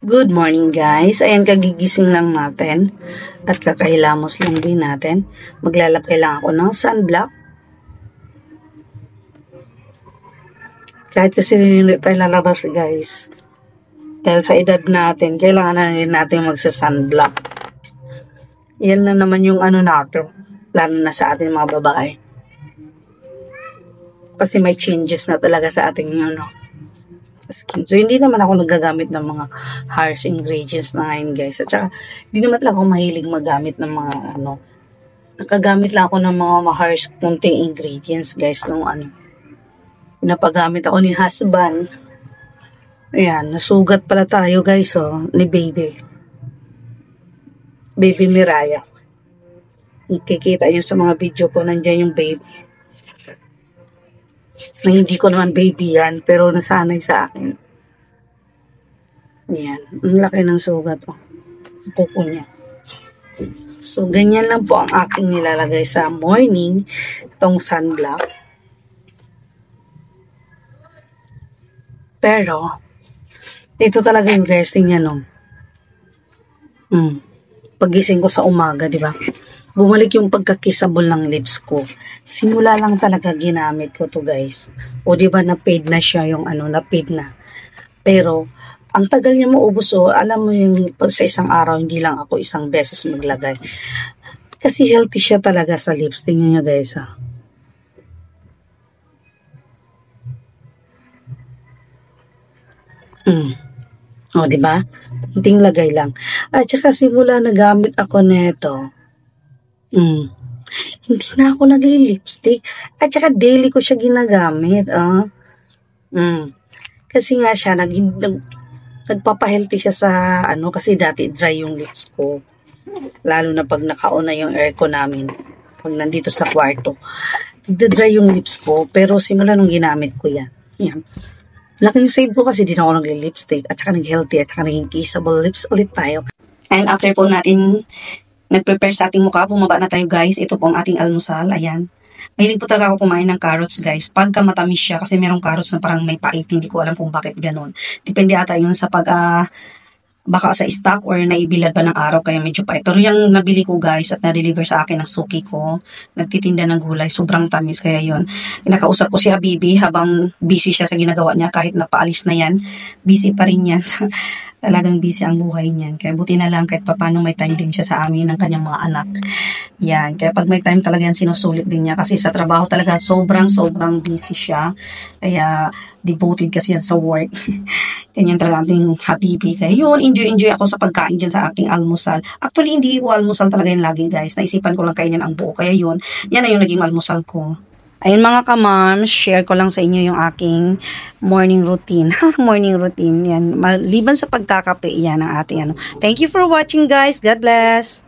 Good morning guys. Ayan, kagigising lang natin at kakahilamos lang din natin. Maglalagay lang ako ng sunblock. Kahit kasi hindi tayo lalabas guys. Dahil sa edad natin, kailangan na rin natin magsa-sunblock. Yan lang naman yung natin. Lalo na sa ating mga babae. Kasi may changes na talaga sa ating skin. So, hindi naman ako nagagamit ng mga harsh ingredients na ngayon, guys. At saka, hindi naman lang ako mahilig magamit ng mga, nakagamit lang ako ng mga harsh kunting ingredients, guys, nung pinapagamit ako ni husband. Ayan, nasugat pala tayo, guys, ni baby. Baby Miraya. Nakikita nyo sa mga video ko, nandiyan yung baby. Na hindi ko naman baby yan, pero nasanay sa akin. Ayan, ang laki ng sugat sa pupo niya. So, ganyan lang po ang aking nilalagay sa morning, itong sunblock. Pero, ito talaga yung guys, tingnan pagising ko sa umaga, di ba? Bumalik yung pagkakisabol ng lips ko. Simula lang talaga ginamit ko to guys. O di ba na paid na siya yung na paid na. Pero ang tagal niya maubos alam mo yung sa isang araw hindi lang ako isang beses maglagay. Kasi healthy siya talaga sa lips. Tingnan niyo guys O di ba? Kunting lagay lang. At saka simula nagamit ako nito. Hindi na ako nagli-lipstick. At saka daily ko siya ginagamit. Kasi nga siya, nagpapahealthy siya sa kasi dati dry yung lips ko. Lalo na pag naka-on na yung aircon namin. Pag nandito sa kwarto. Nagda-dry yung lips ko. Pero simula nung ginamit ko yan. Yan. Laking save ko kasi di na ako nagli-lipstick. At saka nag-healthy. At saka naging kissable lips ulit tayo. And after po natin nag-prepare sa ating mukha, bumaba na tayo guys. Ito po ang ating almusal. Ayan. Mahilig po talaga ako kumain ng carrots guys. Pagka matamis siya, kasi merong carrots na parang may pait. Hindi ko alam kung bakit ganun. Depende ata yun sa baka sa stock or naibilad ba ng araw kaya medyo pait. Pero yung nabili ko guys at na-deliver sa akin ng suki ko, nagtitinda ng gulay, sobrang tamis. Kaya yun, kinakausap ko si Habibi habang busy siya sa ginagawa niya. Kahit napaalis na yan, busy pa rin yan. Talagang busy ang buhay niyan. Kaya buti na lang kahit paano may time din siya sa amin ng kanyang mga anak. Yan. Kaya pag may time talaga yan, sinusulit din niya. Kasi sa trabaho talaga sobrang busy siya. Kaya devoted kasi yan sa work. Ganyan talaga ating Habibi. Kaya yun, enjoy ako sa pagkain dyan sa aking almusal. Actually, hindi ko almusal talaga yun lagi guys. Naisipan ko lang kainin ang buo. Kaya yun, yan na yung naging almusal ko. Ayun mga ka-moms, share ko lang sa inyo yung aking morning routine. Morning routine, yan. Maliban sa pagkakape, yan ang ating Thank you for watching guys. God bless.